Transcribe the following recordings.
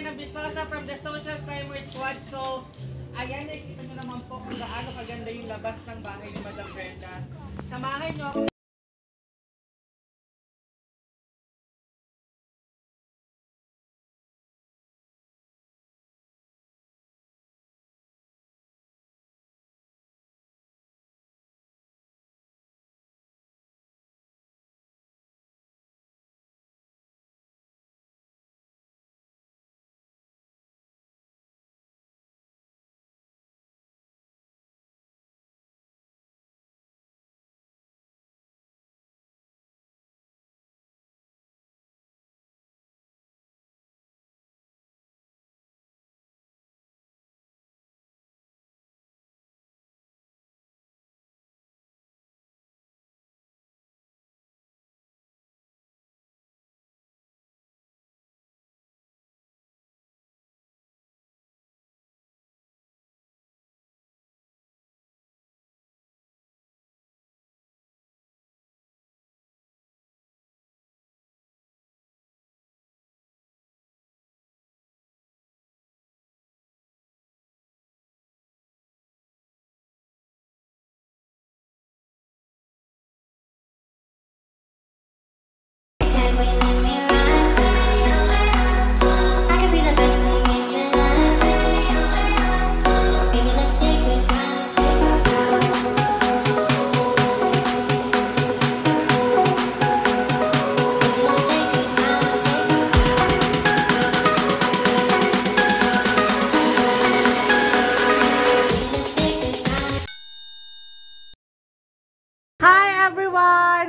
Mariana Biswasa from the Social Climber Squad. So, ayan, nakikita nyo naman po kung gaano kaganda yung labas ng bahay ni Madam Brenda. Samahan nyo ako.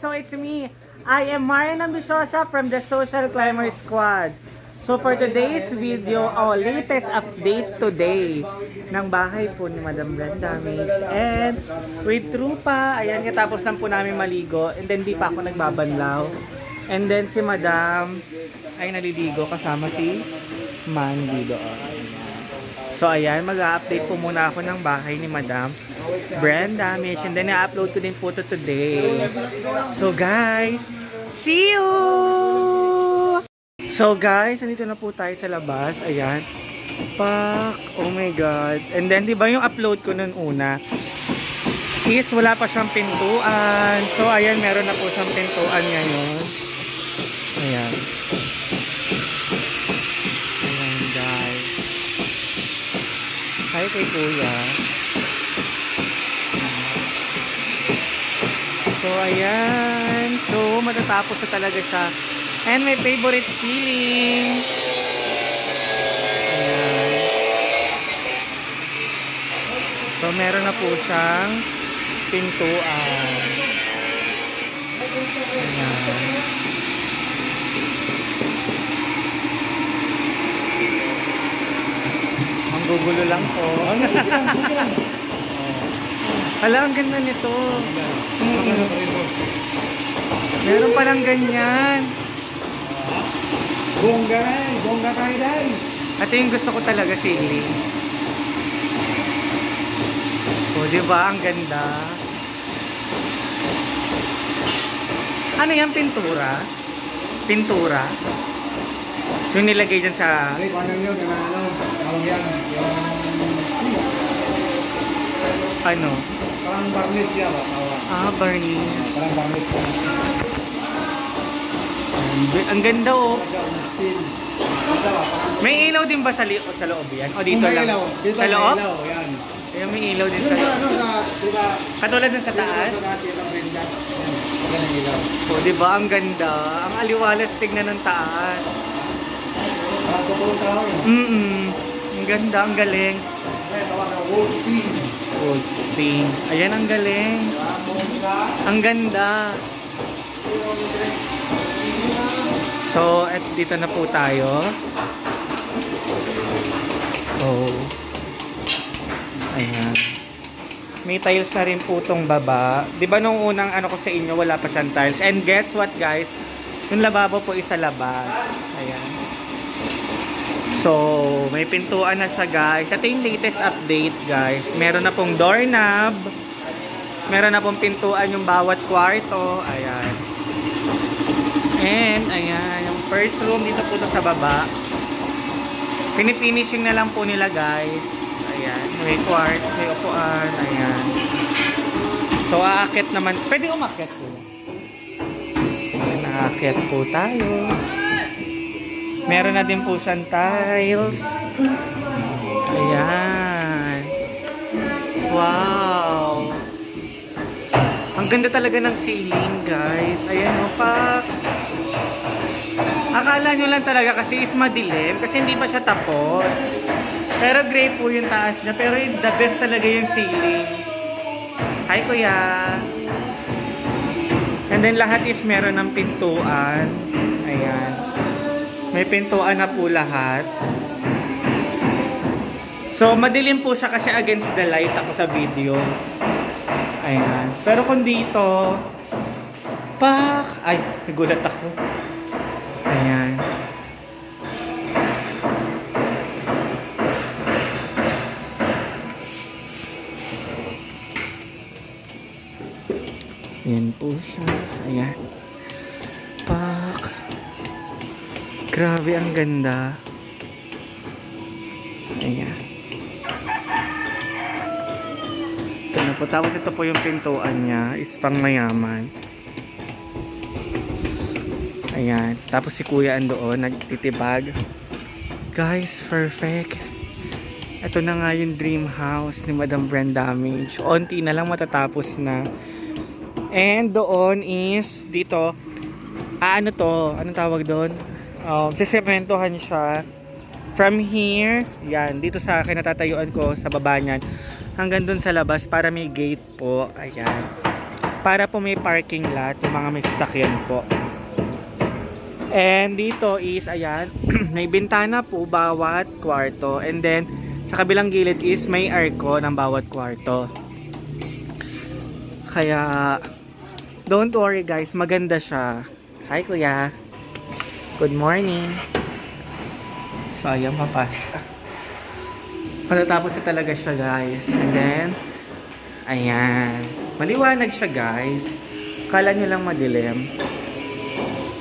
So it's me. I am Mariana Biswasa from the Social Climber Squad. So for today's video, our latest update today ng bahay po ni Madam Brenda Mix. And with trupa, ayan, katapos lang po namin maligo. And then di pa ako nagbabanlaw. And then si Madam ay naliligo kasama si Mandy doon. So ayan, mag-update po muna ako ng bahay ni Madam Brenda Mix. And then i-upload ko din po to today. So guys, see you! So guys, nandito na po tayo sa labas. Ayan. Pak! Oh my God. And then diba yung upload ko nun una is wala pa siyang pintuan. So ayan, meron na po siyang pintuan ngayon. Ayan. Ayan guys. Hi kay Kuya. So ayan. So matatapos na talaga siya. And my favorite feeling. Ayan. So meron na po siyang pintuan. Ayan. Ang gugulo lang po. Hala, ang ganda nito. Meron palang ganyan. Bongga na, bongga tayo dahil. Ito yung gusto ko talaga, sili. O, diba? Ang ganda. Ano yan? Pintura? Pintura? Yung nilagay dyan sa... Ay, paano yun? Ano? Tawag yan. Ano? Parang barniz yan. Ah, barniz. Parang barniz yan. Ang ganda oh. May ilaw din ba sa loob yan? O dito lang? Dito sa loob? Ilaw, yan. Kaya may ilaw din sa loob. Katulad ng sa taas? O diba? Ang ganda. Ang aliwalas tignan ng taas. Ang ganda. Ang galing. Wood stain. Ayan, ang galing. Ang ganda. So, at dito na po tayo. So, ayan. May tiles na rin po itong baba. Diba nung unang ano ko sa inyo, wala pa siyang tiles. And guess what guys? Yung lababo po isa labas. Ayan. So, may pintuan na siya guys. Ito yung latest update guys. Meron na pong doorknob. Meron na pong pintuan yung bawat kwarto. Ayan. And, ayan, yung first room dito po sa baba. Pinifinishing na lang po nila guys. Ayan. May quartz, may upuan. Ayan. So, aakit naman. Pwede umakyat po. Aakit po tayo. Meron na din po siyang tiles. Ayan. Wow. Ang ganda talaga ng ceiling guys. Ayan o pa. Akala nyo lang talaga kasi is madilim. Kasi hindi pa siya tapos. Pero gray po yung taas niya. Pero the best talaga yung ceiling. Hi kuya. And then lahat is meron ng pintuan. Ayan. May pintuan na po lahat. So madilim po siya kasi against the light ako sa video. Ayan. Pero kung dito, pak! Ay, nagulat ako. Ayan. Ayan po siya. Ayan. Pak! Grabe, ang ganda. Ayan. Ito na po. Tapos ito po yung pintuan niya. Is pang mayaman. Ayan. Tapos si kuya andoon. Nagtitibag. Guys, perfect. Ito na nga yung dream house ni Madam Brenda Damage. Onti na lang matatapos na. And doon is dito. Ano to? Anong tawag doon? Sisementohan siya. From here, yan, dito sa akin natatayuan ko sa baba niyan hanggang dun sa labas para may gate po. Ayan. Para po may parking lot yung mga may sasakyan po. And dito is, ayan, may bintana po bawat kwarto. And then, sa kabilang gilid is may aircon ng bawat kwarto. Kaya, don't worry guys, maganda siya. Hi kuya. Good morning. So, ayan, mapasa. Matatapos na talaga siya, guys. And then, ayan. Maliwanag siya, guys. Kala nyo lang madilim.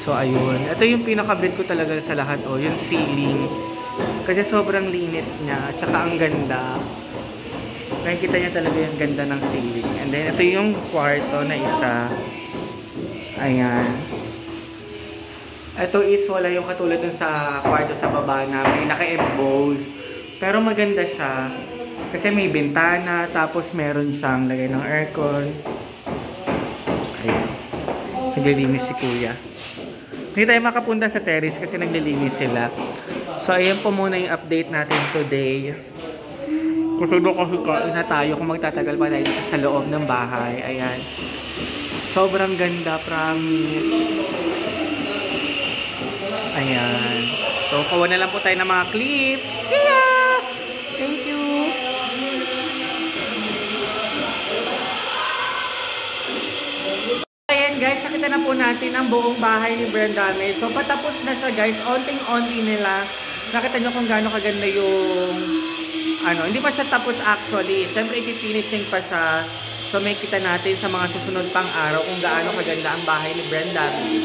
So, ayun. Ito yung pinaka-bet ko talaga sa lahat, oh. Yung ceiling. Kasi sobrang linis niya. Tsaka ang ganda. Nakikita niya talaga yung ganda ng ceiling. And then, ito yung kwarto na isa. Ayan. Ito is wala yung katulad dun sa kwarto sa baba na may naka-emboss. Pero maganda siya. Kasi may bintana, tapos meron siyang lagay ng aircon. Ayan. Naglilinis si kuya. Hindi tayo makapunta sa terrace kasi naglilinis sila. So ayan po muna yung update natin today. Kusudo kasi kain na tayo kung magtatagal pa tayo sa loob ng bahay. Ayan. Sobrang ganda, promise. Ayan. So, kuha na lang po tayo ng mga clips. See ya! Thank you! Ayan guys, nakita na po natin ang buong bahay ni Brenda May. So, patapos na siya guys. Onting-onti nila. Nakita nyo kung gaano kaganda yung... hindi pa siya tapos actually. Siyempre, i-finishing pa siya. So, may kita natin sa mga susunod pang araw kung gaano kaganda ang bahay ni Brenda May.